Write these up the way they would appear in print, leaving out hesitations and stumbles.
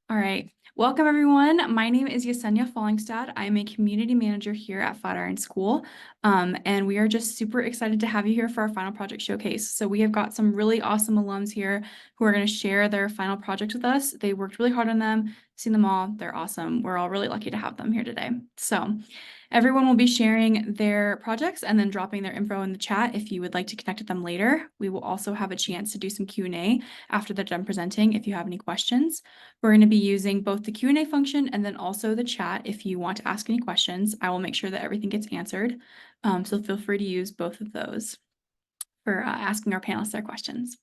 All right. Welcome, everyone. My name is Yesenia Fallingstad. I'm a community manager here at Flatiron School, and we are just super excited to have you here for our final project showcase. So we have got some really awesome alums here who are going to share their final projects with us. They worked really hard on them, seen them all. They're awesome. We're all really lucky to have them here today. So everyone will be sharing their projects and then dropping their info in the chat if you would like to connect with them later. We will also have a chance to do some Q&A after they're done presenting if you have any questions. We're going to be using both the Q&A function and then also the chat if you want to ask any questions. I will make sure that everything gets answered. So feel free to use both of those for asking our panelists their questions.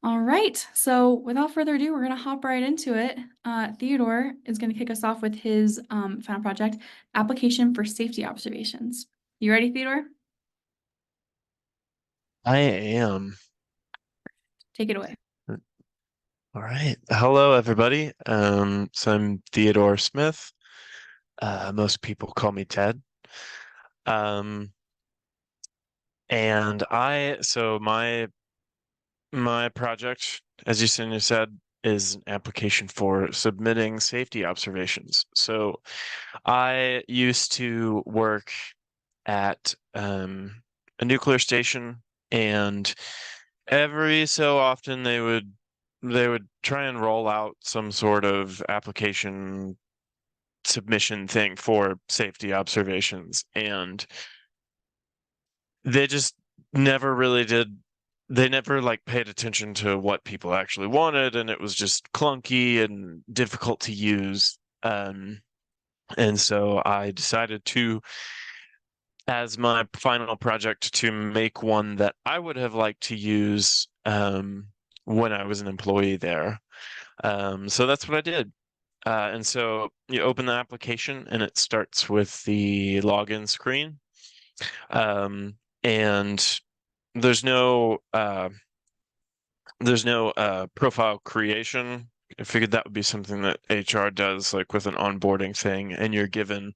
All right, so without further ado, we're going to hop right into it. Theodore is going to kick us off with his final project, Application for Safety Observations. You ready, Theodore? I am. Take it away. All right. Hello, everybody. So I'm Theodore Smith. Most people call me Ted. Um, and my project, as you said, is an application for submitting safety observations. So I used to work at a nuclear station, and every so often they would try and roll out some sort of application submission thing for safety observations, and they just never really did. They never like paid attention to what people actually wanted, and it was just clunky and difficult to use. And so I decided to, as my final project, to make one that I would have liked to use when I was an employee there. So that's what I did. And so you open the application and it starts with the login screen. And there's no profile creation. I figured that would be something that HR does, like with an onboarding thing, and you're given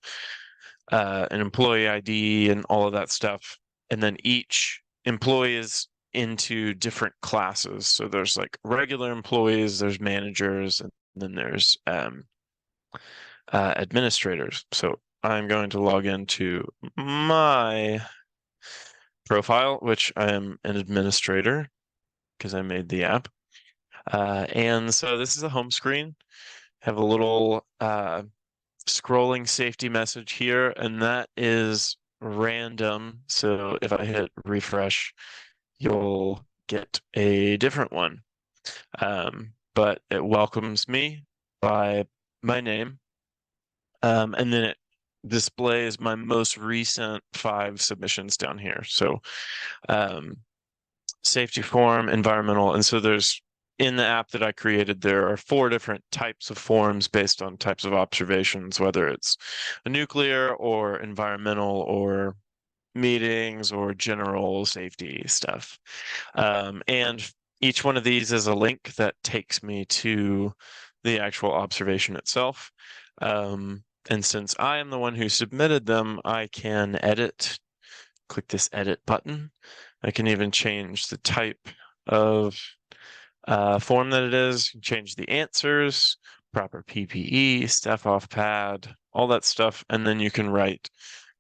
an employee ID and all of that stuff. And then each employee is into different classes. So there's like regular employees, there's managers, and then there's administrators. So I'm going to log into my profile, which I am an administrator because I made the app. And so this is a home screen. Have a little scrolling safety message here, and that is random. So if I hit refresh, you'll get a different one. But it welcomes me by my name. And then it displays my most recent 5 submissions down here. So safety form, environmental, and so there's, in the app that I created, there are 4 different types of forms based on types of observations, whether it's a nuclear or environmental or meetings or general safety stuff. And each one of these is a link that takes me to the actual observation itself. And since I am the one who submitted them, I can edit, click this edit button. I can even change the type of form that it is, change the answers, proper PPE, step off pad, all that stuff. And then you can write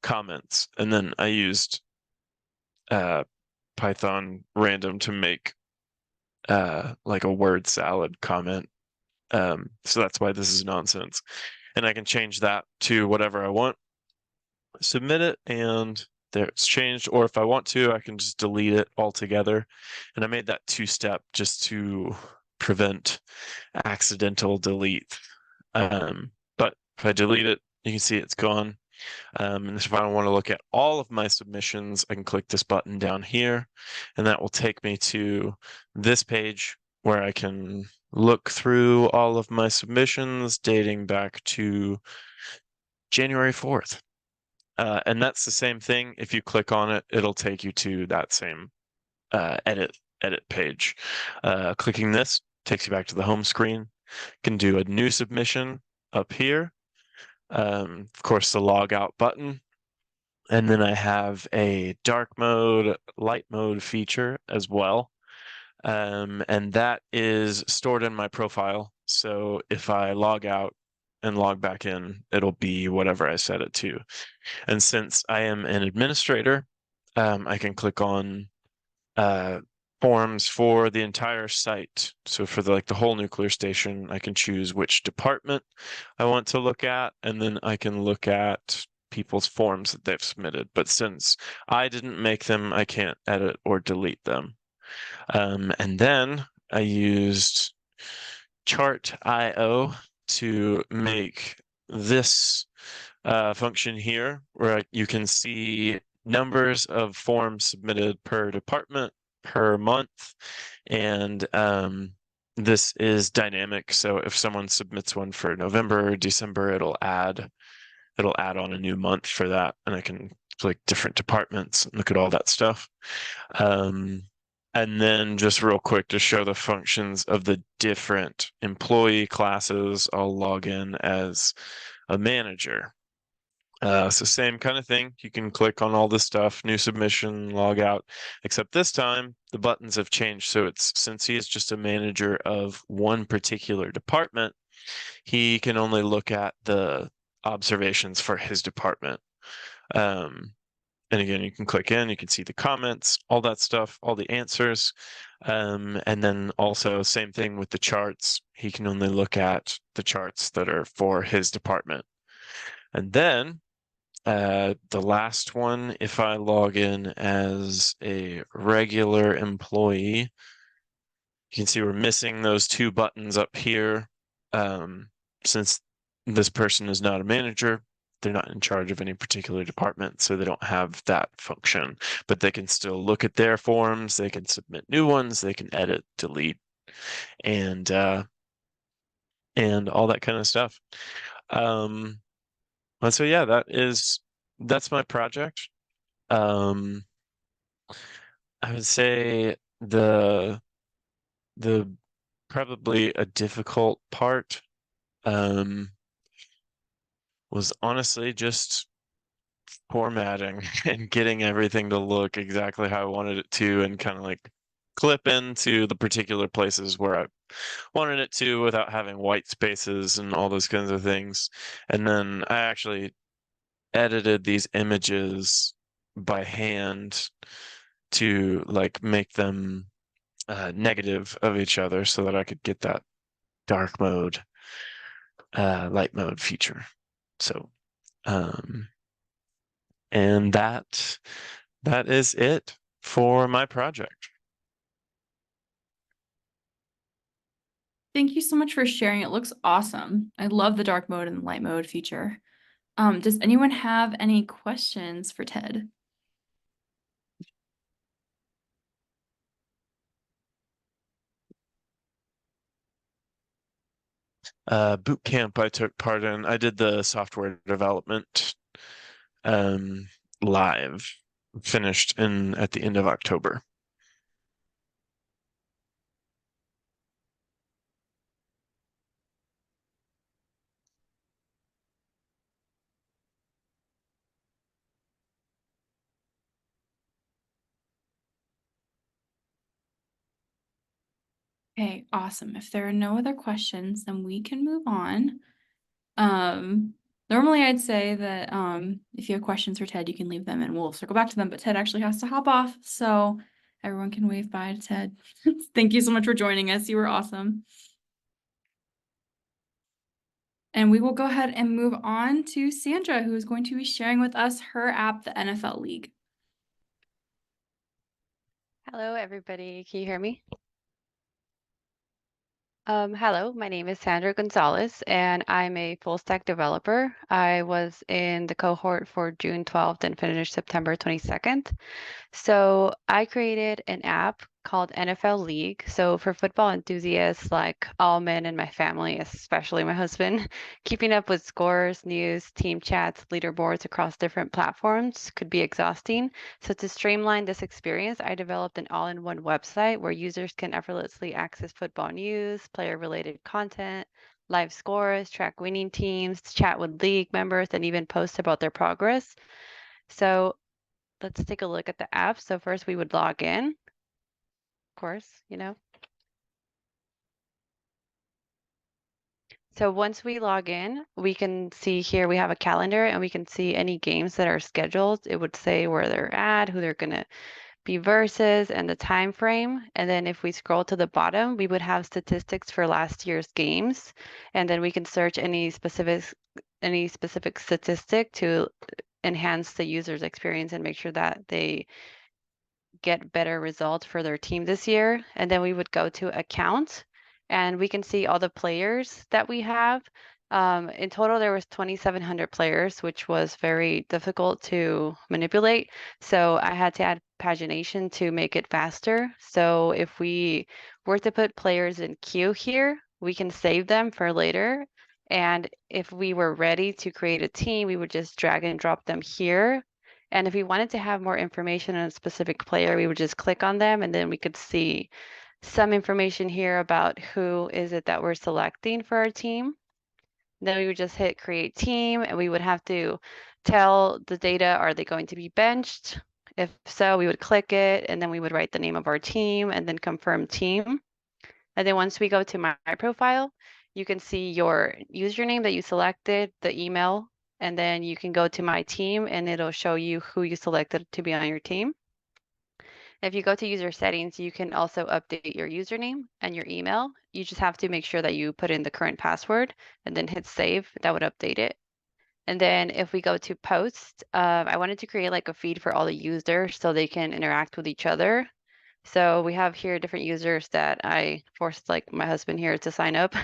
comments. And then I used Python random to make like a word salad comment. So that's why this is nonsense. And I can change that to whatever I want, submit it, and there it's changed. Or if I want to, I can just delete it altogether. And I made that 2-step just to prevent accidental delete. But if I delete it, you can see it's gone. And if I want to look at all of my submissions, I can click this button down here, and that will take me to this page where I can look through all of my submissions dating back to January 4th. And that's the same thing. If you click on it, it'll take you to that same edit page. Clicking this takes you back to the home screen. You can do a new submission up here. Of course, the log out button. And then I have a dark mode, light mode feature as well. And that is stored in my profile. So if I log out and log back in, it'll be whatever I set it to. And since I am an administrator, I can click on forms for the entire site. So for the whole nuclear station, I can choose which department I want to look at, and then I can look at people's forms that they've submitted. But since I didn't make them, I can't edit or delete them. And then I used chart.io to make this function here where you can see numbers of forms submitted per department per month, and this is dynamic. So if someone submits one for November or December, it'll add on a new month for that, and I can click different departments and look at all that stuff. And then just real quick to show the functions of the different employee classes, I'll log in as a manager. So same kind of thing. You can click on all this stuff, new submission, log out, except this time the buttons have changed. So since he is just a manager of one particular department, he can only look at the observations for his department. And again, you can click in, you can see the comments, all that stuff, all the answers. And then also same thing with the charts. He can only look at the charts that are for his department. And then the last one, if I log in as a regular employee, you can see we're missing those two buttons up here. Since this person is not a manager, they're not in charge of any particular department, so they don't have that function, but they can still look at their forms, they can submit new ones, they can edit, delete, and all that kind of stuff. And so yeah, that's my project. I would say the probably a difficult part was honestly just formatting and getting everything to look exactly how I wanted it to, and kind of clip into the particular places where I wanted it to without having white spaces and all those kinds of things. And then I actually edited these images by hand to make them negative of each other so that I could get that dark mode, light mode feature. So, and that is it for my project. Thank you so much for sharing. It looks awesome. I love the dark mode and the light mode feature. Does anyone have any questions for Ted? Boot camp I took part in. I did the software development live, finished at the end of October. Okay, awesome. If there are no other questions, then we can move on. Normally I'd say that if you have questions for Ted, you can leave them and we'll circle back to them, but Ted actually has to hop off, so everyone can wave bye to Ted. Thank you so much for joining us. You were awesome. And we will go ahead and move on to Sandra, who is going to be sharing with us her app, the NFL League. Hello, everybody. Can you hear me? Hello, my name is Sandra Gonzalez, and I'm a full stack developer. I was in the cohort for June 12th and finished September 22nd. So I created an app called NFL League. So for football enthusiasts like all men in my family, especially my husband, keeping up with scores, news, team chats, leaderboards across different platforms could be exhausting. So to streamline this experience, I developed an all-in-one website where users can effortlessly access football news, player-related content, live scores, track winning teams, chat with league members, and even post about their progress. So let's take a look at the app. So first we would log in, of course, So once we log in, we can see here we have a calendar and we can see any games that are scheduled. It would say where they're at, who they're going to be versus, and the time frame. And then if we scroll to the bottom, we would have statistics for last year's games. And then we can search any specific statistic to enhance the user's experience and make sure that they get better results for their team this year. And then we would go to account and we can see all the players that we have. In total, there was 2,700 players, which was very difficult to manipulate. So I had to add pagination to make it faster. So if we were to put players in queue here, we can save them for later. And if we were ready to create a team, we would just drag and drop them here. And if we wanted to have more information on a specific player, we would just click on them and then we could see some information here about who is it that we're selecting for our team. Then we would just hit create team and we would have to tell the data, are they going to be benched? If so, we would click it and then we would write the name of our team and then confirm team. And then once we go to my profile, you can see your username that you selected, the email, and then you can go to my team and it'll show you who you selected to be on your team. If you go to user settings, you can also update your username and your email. You just have to make sure that you put in the current password and then hit save. That would update it. And then if we go to post, I wanted to create like a feed for all the users so they can interact with each other. So we have here different users that I forced like my husband here to sign up.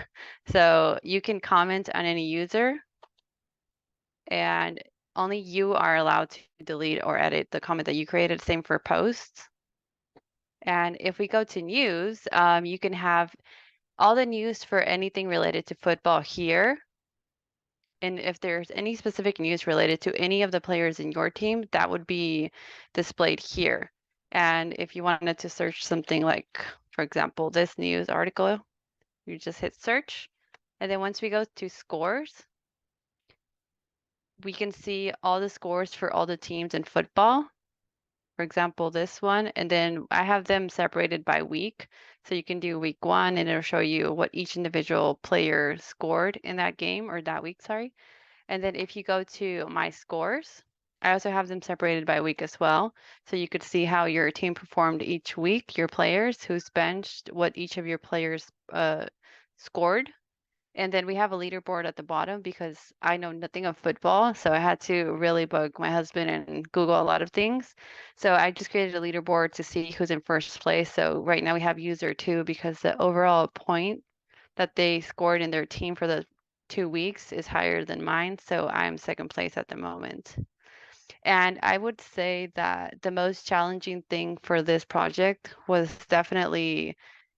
So you can comment on any user and only you are allowed to delete or edit the comment that you created. Same for posts. And if we go to news, you can have all the news for anything related to football here. And if there's any specific news related to any of the players in your team, that would be displayed here. And if you wanted to search something like, for example, this news article, you just hit search. And then once we go to scores, we can see all the scores for all the teams in football. For example, this one, and then I have them separated by week. So you can do week 1 and it'll show you what each individual player scored in that game or that week, sorry. And then if you go to my scores, I also have them separated by week as well. So you could see how your team performed each week, your players, who's benched, what each of your players scored. And then we have a leaderboard at the bottom because I know nothing of football. So I had to really bug my husband and Google a lot of things. So I just created a leaderboard to see who's in first place. So right now we have user 2 because the overall point that they scored in their team for the 2 weeks is higher than mine. So I'm second place at the moment. And I would say that the most challenging thing for this project was definitely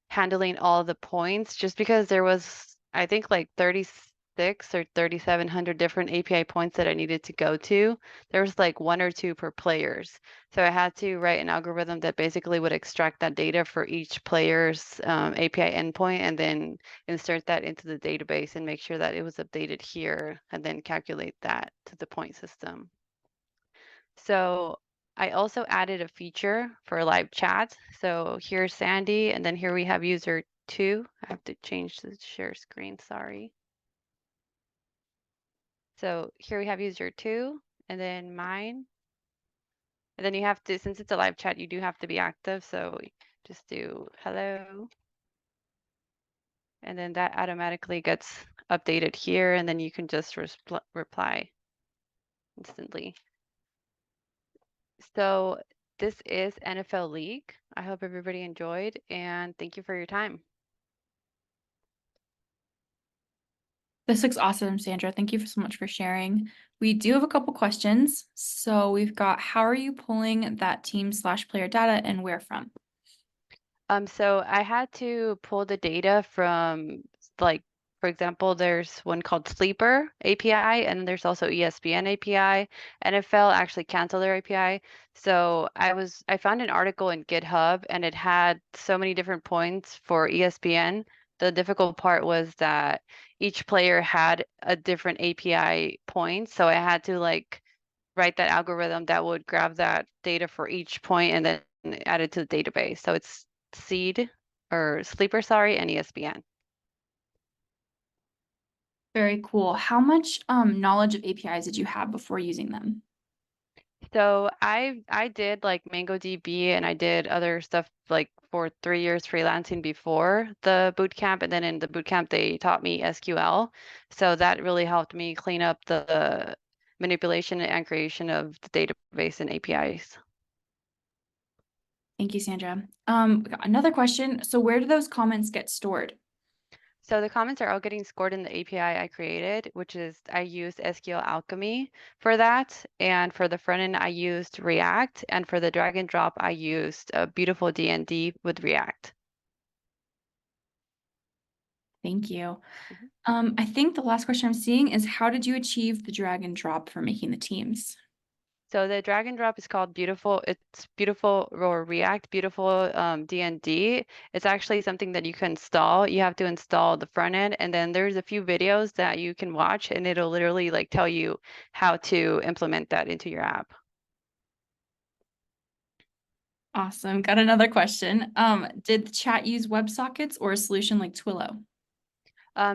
handling all the points, just because there was, I think, like 36 or 3,700 different API points that I needed to go to. There was like 1 or 2 per players. So I had to write an algorithm that basically would extract that data for each player's API endpoint and then insert that into the database and make sure that it was updated here and then calculate that to the point system. So I also added a feature for live chat. So here's Sandy, and then here we have user 2. I have to change the share screen, sorry. So here we have user 2, and then mine. And then you have to, since it's a live chat, you do have to be active. So just do hello. And then that automatically gets updated here, and then you can just reply instantly. So this is NFL League. I hope everybody enjoyed and thank you for your time. This looks awesome, Sandra. Thank you so much for sharing. We do have a couple questions. So we've got, how are you pulling that team/player data and where from? So I had to pull the data from, like, for example, there's one called Sleeper API, and there's also ESPN API. NFL actually canceled their API. So I found an article in GitHub, and it had so many different points for ESPN. The difficult part was that each player had a different API point. So I had to like write that algorithm that would grab that data for each point and then add it to the database. So it's Seed or Sleeper, sorry, and ESPN. Very cool. How much knowledge of APIs did you have before using them? So I did like MongoDB and I did other stuff like for 3 years freelancing before the boot camp, and then in the boot camp they taught me SQL. So that really helped me clean up the manipulation and creation of the database and APIs. Thank you, Sandra. We got another question. So where do those comments get stored? So the comments are all getting scored in the API I created, which is I used SQL Alchemy for that. And for the front end, I used React. And for the drag and drop, I used a beautiful DND with React. Thank you. Mhm. I think the last question I'm seeing is how did you achieve the drag and drop for making the teams? So the drag and drop is called Beautiful. It's Beautiful or React Beautiful DND. It's actually something that you can install. You have to install the front end, and then there's a few videos that you can watch, and it'll literally like tell you how to implement that into your app. Awesome. Got another question. Did the chat use WebSockets or a solution like Twilio?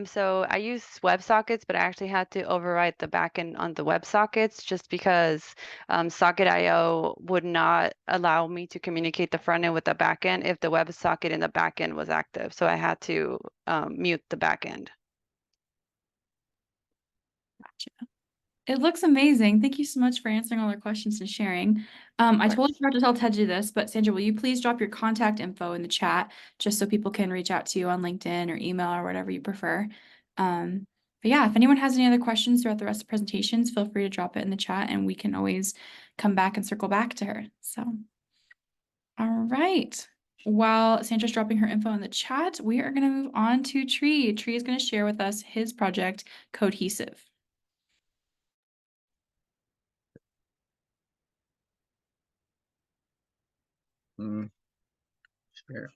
So I use WebSockets, but I actually had to override the backend on the WebSockets just because Socket.io would not allow me to communicate the front end with the backend if the WebSocket in the backend was active. So I had to mute the backend. Gotcha. It looks amazing. Thank you so much for answering all our questions and sharing. I Of totally course. forgot to tell Teddy this, but Sandra, will you please drop your contact info in the chat just so people can reach out to you on LinkedIn or email or whatever you prefer. But yeah, if anyone has any other questions throughout the rest of the presentations, feel free to drop it in the chat and we can always come back and circle back to her. So, all right. While Sandra's dropping her info in the chat, we are going to move on to Tree. Tree is going to share with us his project, Codehesive. Sure.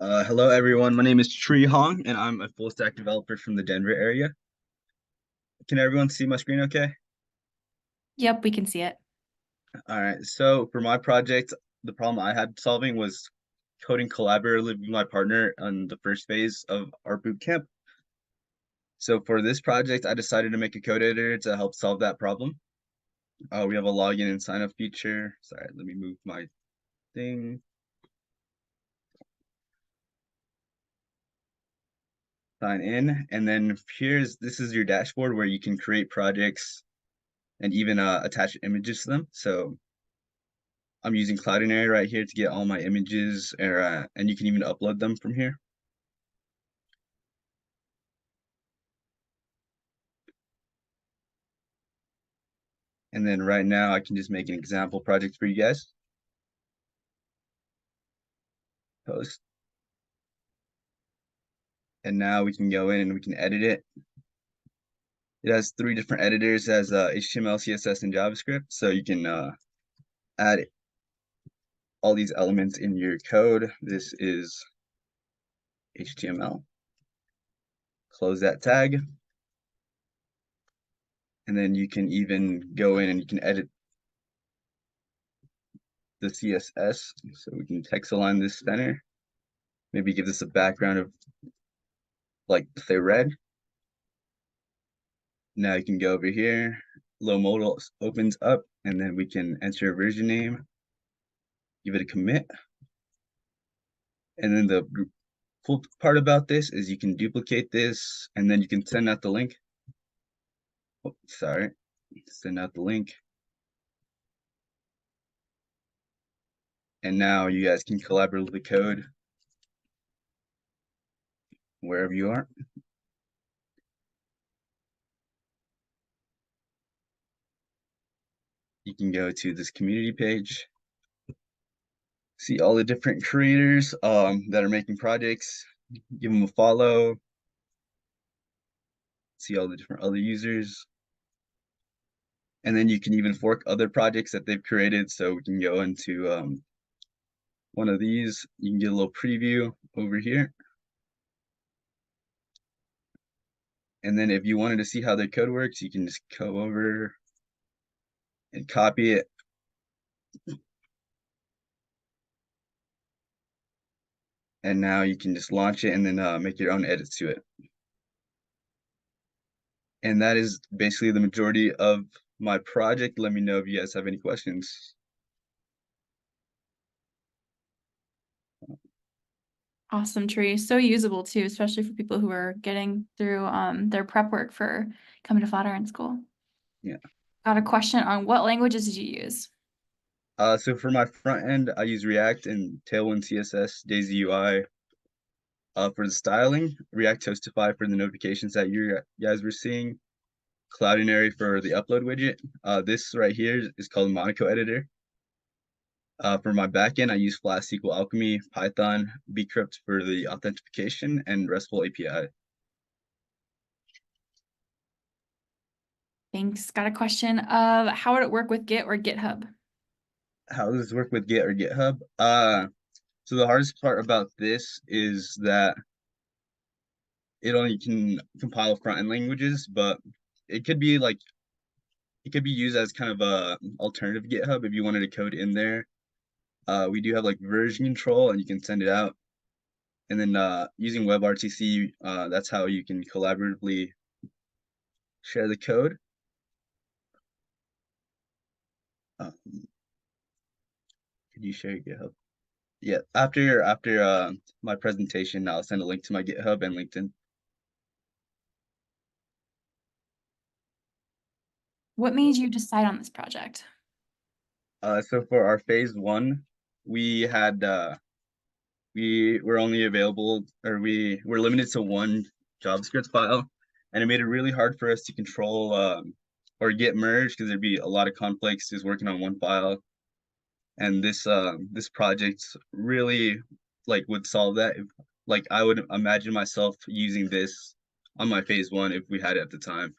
Hello, everyone. My name is Hoang, and I'm a full stack developer from the Denver area. Can everyone see my screen okay? Yep, we can see it. All right. So for my project, the problem I had solving was coding collaboratively with my partner on the first phase of our boot camp. So for this project, I decided to make a code editor to help solve that problem. We have a login and sign up feature. Sorry, let me move my thing. Sign in, and then this is your dashboard where you can create projects and even attach images to them. So I'm using Cloudinary right here to get all my images, and you can even upload them from here. And then right now I can just make an example project for you guys. Post. And now we can go in and we can edit it. It has 3 different editors. It has HTML, CSS, and JavaScript. So you can add all these elements in your code. This is HTML. Close that tag. And then you can even go in and you can edit the CSS. So we can text align this center. Maybe give this a background of like say red. Now you can go over here, low modal opens up, and then we can enter a version name, give it a commit. And then the cool part about this is you can duplicate this and then you can send out the link. Oh, sorry, send out the link. And now you guys can collaborate with the code wherever you are. You can go to this community page, see all the different creators that are making projects, give them a follow, see all the different other users. And then you can even fork other projects that they've created. So we can go into one of these. You can get a little preview over here. And then if you wanted to see how their code works, you can just go over and copy it. And now you can just launch it and then make your own edits to it. And that is basically the majority of my project. Let me know if you guys have any questions. Awesome, Tree. So usable too, especially for people who are getting through their prep work for coming to Flatiron School. Yeah. Got a question on what languages did you use? So for my front end, I use React and Tailwind CSS, Daisy UI. For the styling, React Toastify for the notifications that you guys were seeing. Cloudinary for the upload widget. This right here is called Monaco Editor. For my backend, I use Flask SQL Alchemy, Python, bcrypt for the authentication, and RESTful API. Thanks. Got a question of how would it work with Git or GitHub? How does this work with Git or GitHub? So the hardest part about this is that it only can compile front-end languages, but it could be like it could be used as kind of a alternative GitHub if you wanted to code in there. We do have like version control, and you can send it out. And then using WebRTC, that's how you can collaboratively share the code. Could you share your GitHub? Yeah, after my presentation, I'll send a link to my GitHub and LinkedIn. What made you decide on this project? So for our phase one, we had we were only available, or we were limited to one JavaScript file, and it made it really hard for us to control or get merged because there'd be a lot of conflicts just working on one file. And this project really like would solve that. Like I would imagine myself using this on my phase one if we had it at the time.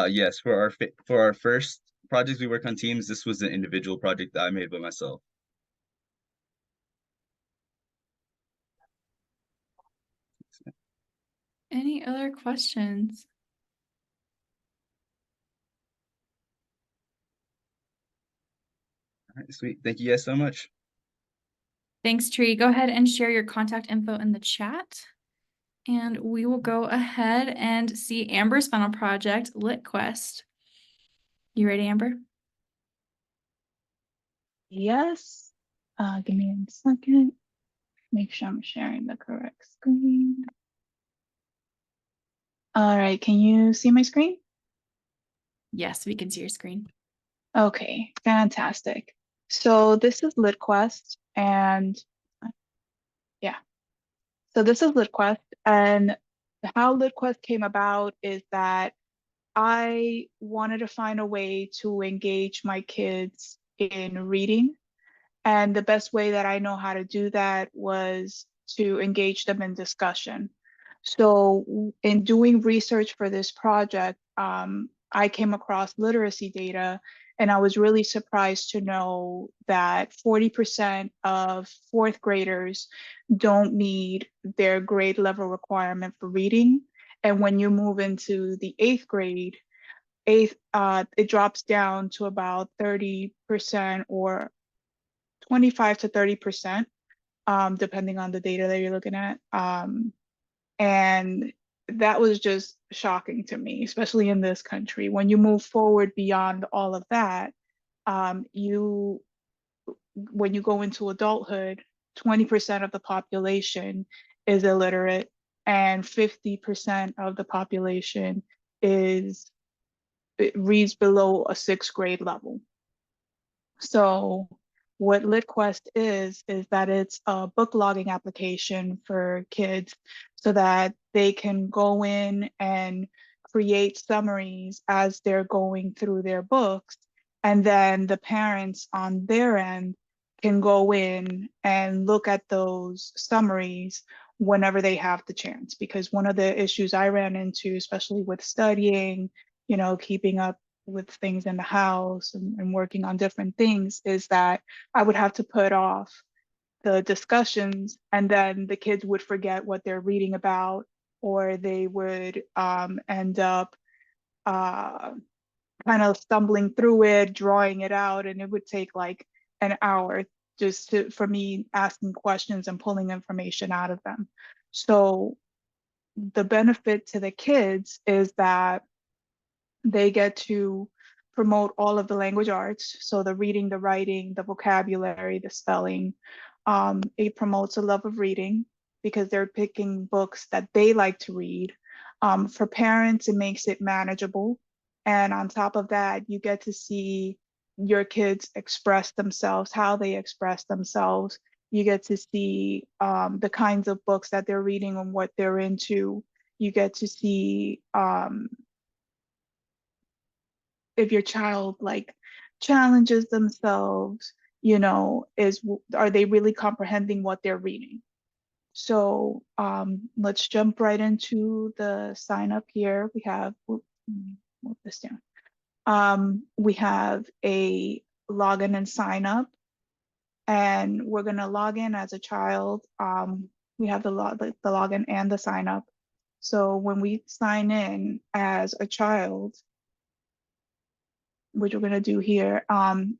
Yes, for our first projects we work on teams, this was an individual project that I made by myself. Any other questions? All right, sweet. Thank you guys so much. Thanks, Tree. Go ahead and share your contact info in the chat. And we will go ahead and see Amber's final project, LitQuest. You ready, Amber? Yes. Give me a second. Make sure I'm sharing the correct screen. All right, can you see my screen? Yes, we can see your screen. Okay, fantastic. So this is LitQuest, and yeah. So this is LitQuest, and how LitQuest came about is that I wanted to find a way to engage my kids in reading. And the best way that I know how to do that was to engage them in discussion. So in doing research for this project, I came across literacy data, and I was really surprised to know that 40% of fourth graders don't meet their grade level requirement for reading. And when you move into the eighth grade, it drops down to about 30% or 25 to 30%, depending on the data that you're looking at. And that was just shocking to me, especially in this country. When you move forward beyond all of that, when you go into adulthood, 20% of the population is illiterate, and 50% of the population reads below a sixth grade level. So what LitQuest is that it's a book logging application for kids so that they can go in and create summaries as they're going through their books. And then the parents on their end can go in and look at those summaries whenever they have the chance. Because one of the issues I ran into, especially with studying, keeping up with things in the house and working on different things, is that I would have to put off the discussions, and then the kids would forget what they're reading about, or they would end up kind of stumbling through it, drawing it out, and it would take like an hour for me asking questions and pulling information out of them. So the benefit to the kids is that they get to promote all of the language arts. So the reading, the writing, the vocabulary, the spelling. It promotes a love of reading because they're picking books that they like to read. For parents, it makes it manageable. And on top of that, you get to see your kids express themselves, how they express themselves. You get to see the kinds of books that they're reading and what they're into. You get to see if your child like challenges themselves, you know, are they really comprehending what they're reading? So let's jump right into the sign up here. We have, move this down. We have a login and sign up, and we're gonna log in as a child. We have the login and the sign up. So when we sign in as a child, which we're going to do here,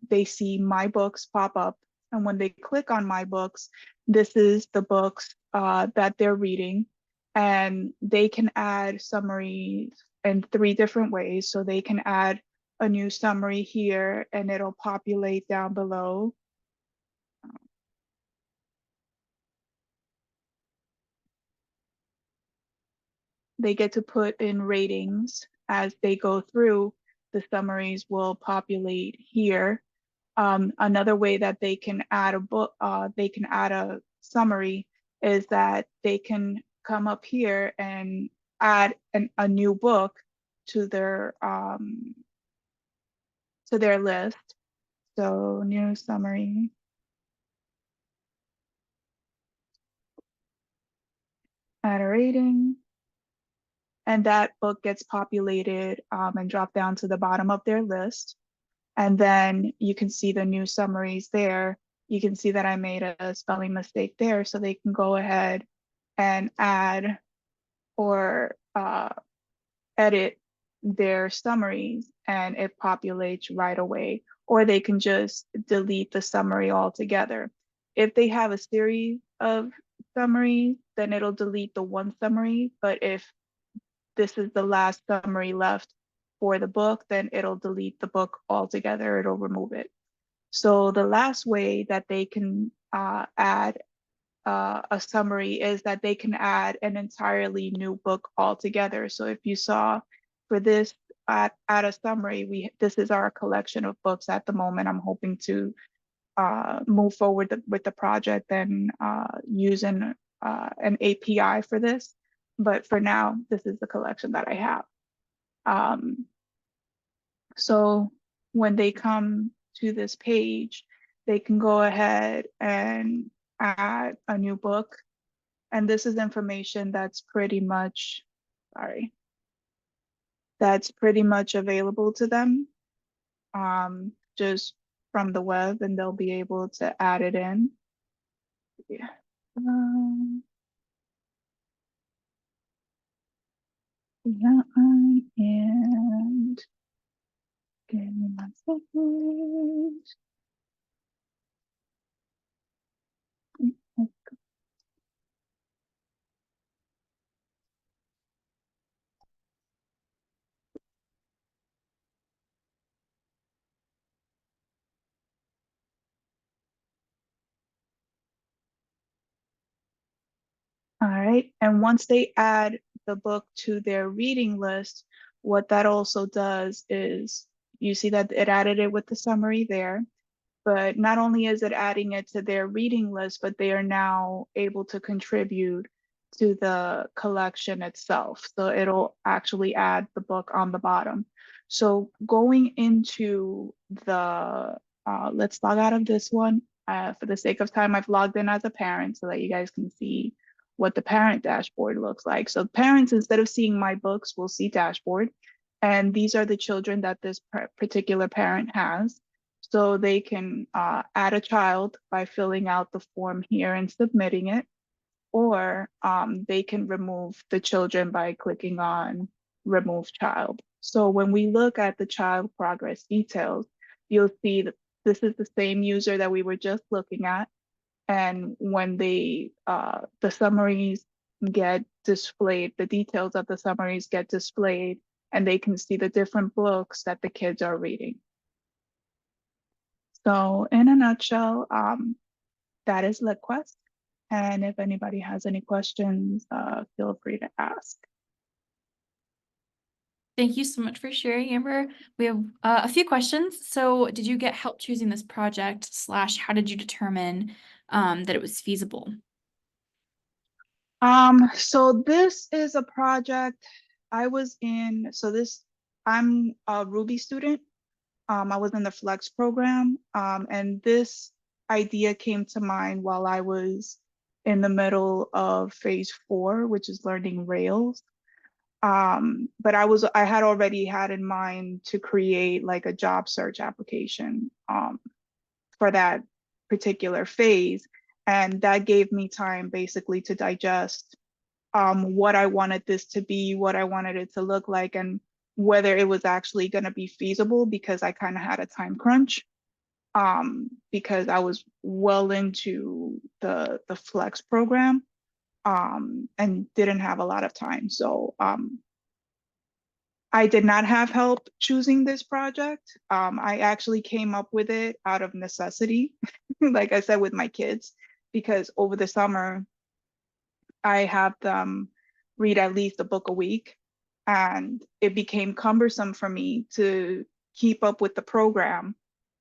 they see my books pop up. And when they click on my books, this is the books that they're reading. And they can add summaries in 3 different ways. So they can add a new summary here and it'll populate down below. They get to put in ratings as they go through. The summaries will populate here. Another way that they can add a book, they can add a summary, is that they can come up here and add a new book to their list. So new summary. Add a rating. And that book gets populated and dropped down to the bottom of their list. And then you can see the new summaries there. You can see that I made a spelling mistake there, so they can go ahead and add or edit their summaries and it populates right away. Or they can just delete the summary altogether. If they have a series of summaries, then it'll delete the one summary. But if this is the last summary left for the book, then it'll delete the book altogether. It'll remove it. So the last way that they can add a summary is that they can add an entirely new book altogether. So if you saw for this add a summary, this is our collection of books at the moment. I'm hoping to move forward with the project and use an API for this. But for now, this is the collection that I have. So when they come to this page, they can go ahead and add a new book. And this is information that's pretty much, that's pretty much available to them just from the web, and they'll be able to add it in. Yeah. Yeah, and give me 1 second. All right, and once they add the book to their reading list, what that also does is you see that it added it with the summary there, but not only is it adding it to their reading list, but they are now able to contribute to the collection itself. So it'll actually add the book on the bottom. So going into the, let's log out of this one. For the sake of time, I've logged in as a parent so that you guys can see what the parent dashboard looks like. So parents, instead of seeing my books, will see dashboard. And these are the children that this particular parent has. So they can add a child by filling out the form here and submitting it, or they can remove the children by clicking on remove child. So when we look at the child progress details, you'll see this is the same user that we were just looking at. And when the summaries get displayed, the details of the summaries get displayed, and they can see the different books that the kids are reading. So in a nutshell, that is LitQuest. And if anybody has any questions, feel free to ask. Thank you so much for sharing, Amber. We have a few questions. So did you get help choosing this project / how did you determine that it was feasible? So this is a project I was in. I'm a Ruby student. I was in the Flex program, and this idea came to mind while I was in the middle of phase 4, which is learning Rails. But I had already had in mind to create like a job search application for that particular phase. And that gave me time basically to digest what I wanted this to be, what I wanted it to look like, and whether it was actually going to be feasible, because I kind of had a time crunch because I was well into the Flex program and didn't have a lot of time. So I did not have help choosing this project. I actually came up with it out of necessity, like I said, with my kids, because over the summer, I have them read at least a book a week. And it became cumbersome for me to keep up with the program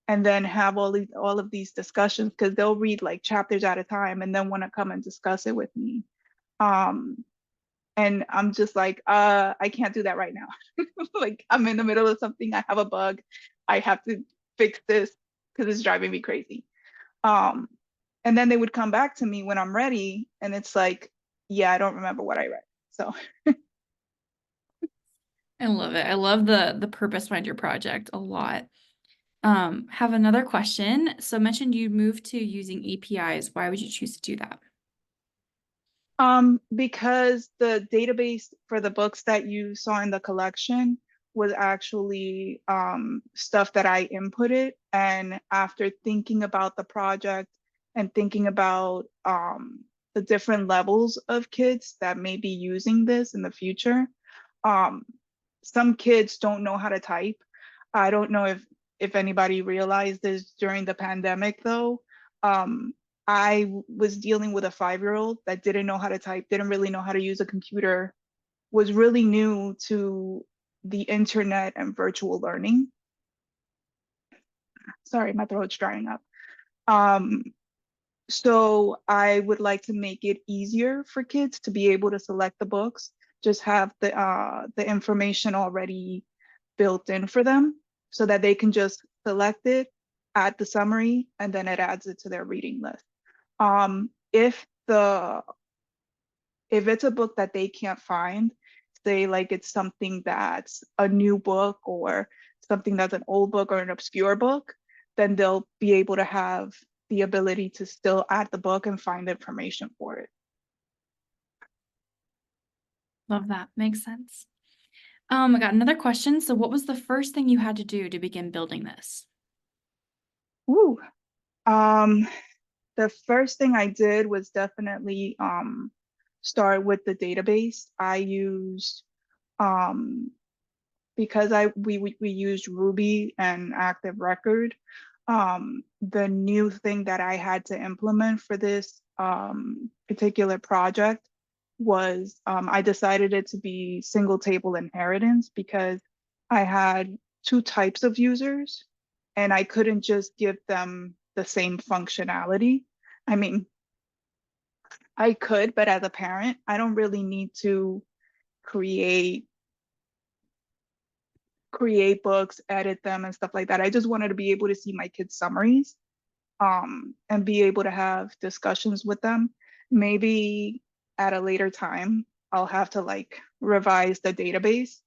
and then have all of these discussions, because they'll read like chapters at a time and then want to come and discuss it with me. And I'm just like, I can't do that right now. Like, I'm in the middle of something, I have a bug, I have to fix this because it's driving me crazy. And then they would come back to me when I'm ready, and it's like, yeah, I don't remember what I read. So I love it. I love the purpose behind your project a lot. Have another question. So mentioned you moved to using APIs. Why would you choose to do that? because the database for the books that you saw in the collection was actually stuff that I inputted. And after thinking about the project and thinking about the different levels of kids that may be using this in the future, some kids don't know how to type. I don't know if anybody realized this during the pandemic though. I was dealing with a 5-year-old that didn't know how to type, didn't really know how to use a computer, was really new to the internet and virtual learning. Sorry, my throat's drying up. So I would like to make it easier for kids to be able to select the books, just have the information already built in for them so that they can just select it, add the summary, and then it adds it to their reading list. If it's a book that they can't find, say like it's something that's a new book or something that's an old book or an obscure book, then they'll be able to have the ability to still add the book and find information for it. Love that. Makes sense. I got another question. So what was the first thing you had to do to begin building this? Ooh. The first thing I did was definitely start with the database. I used because we used Ruby and Active Record. The new thing that I had to implement for this particular project was I decided it to be single table inheritance, because I had 2 types of users and I couldn't just give them the same functionality. I mean, I could, but as a parent, I don't really need to create books, edit them and stuff like that. I just wanted to be able to see my kids' summaries and be able to have discussions with them. Maybe at a later time, I'll have to like revise the database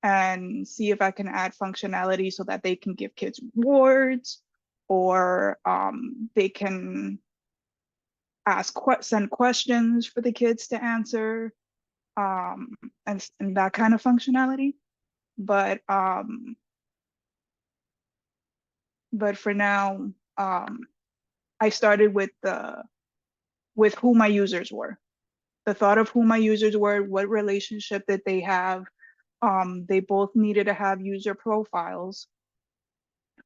and see if I can add functionality so that they can give kids rewards, or they can send questions for the kids to answer, and that kind of functionality. But but for now, I started with who my users were. The thought of who my users were, what relationship that they have. They both needed to have user profiles,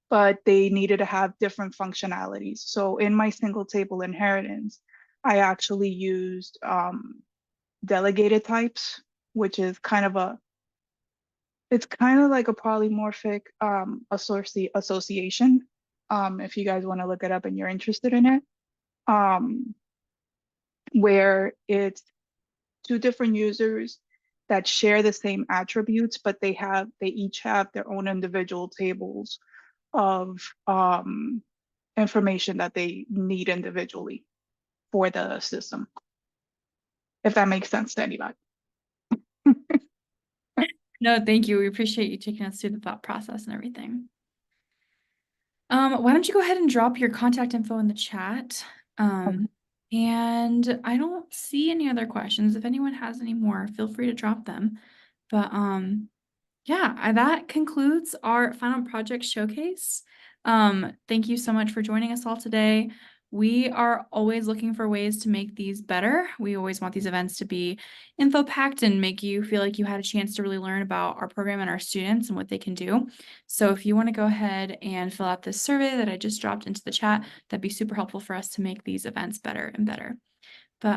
but they needed to have different functionalities. So in my single table inheritance, I actually used delegated types, which is it's kind of like a polymorphic association. If you guys want to look it up and you're interested in it, where it's two different users that share the same attributes, but they each have their own individual tables of information that they need individually for the system. If that makes sense to anybody. No, thank you. We appreciate you taking us through the thought process and everything. Why don't you go ahead and drop your contact info in the chat? And I don't see any other questions. If anyone has any more, feel free to drop them. But yeah, that concludes our final project showcase. Thank you so much for joining us all today. We are always looking for ways to make these better. We always want these events to be info-packed and make you feel like you had a chance to really learn about our program and our students and what they can do. So if you want to go ahead and fill out this survey that I just dropped into the chat, that'd be super helpful for us to make these events better and better. But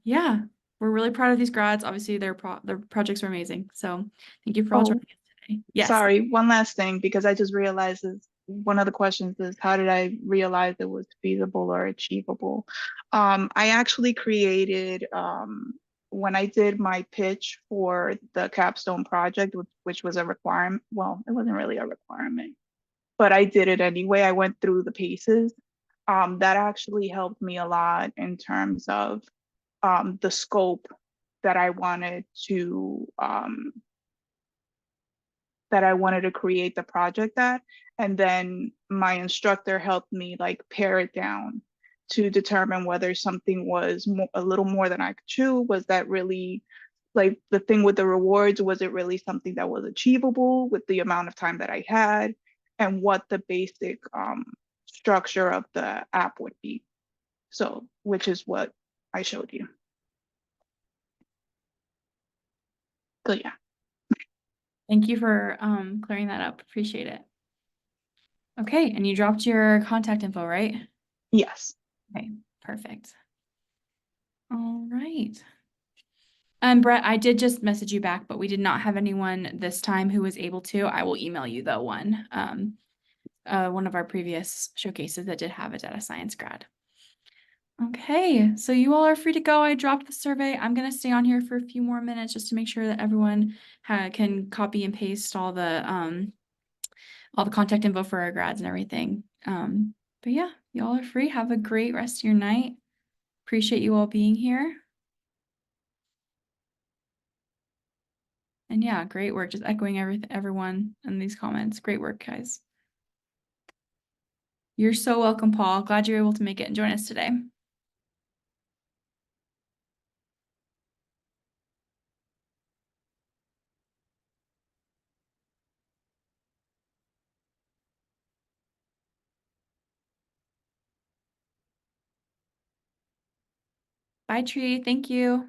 yeah, we're really proud of these grads. Obviously, their projects are amazing. So thank you for all joining us today. Yes. Sorry, one last thing, because I just realized one of the questions is how did I realize it was feasible or achievable? I actually created when I did my pitch for the capstone project, which was a requirement. Well, it wasn't really a requirement, but I did it anyway. I went through the paces. That actually helped me a lot in terms of the scope that I wanted to create the project at. And then my instructor helped me like pare it down to determine whether something was a little more than I could chew. Was that really like the thing with the rewards? Was it really something that was achievable with the amount of time that I had, and what the basic structure of the app would be? So, which is what I showed you. So yeah. Thank you for clearing that up. Appreciate it. Okay, and you dropped your contact info, right? Yes. Okay, perfect. All right. And Brett, I did just message you back, but we did not have anyone this time who was able to. I will email you though one of our previous showcases that did have a data science grad. Okay, so you all are free to go. I dropped the survey. I'm going to stay on here for a few more minutes just to make sure that everyone can copy and paste all the contact info for our grads and everything. But yeah, you all are free. Have a great rest of your night. Appreciate you all being here. And yeah, great work. Just echoing everyone in these comments. Great work, guys. You're so welcome, Paul. Glad you're able to make it and join us today. Bye, Tree. Thank you.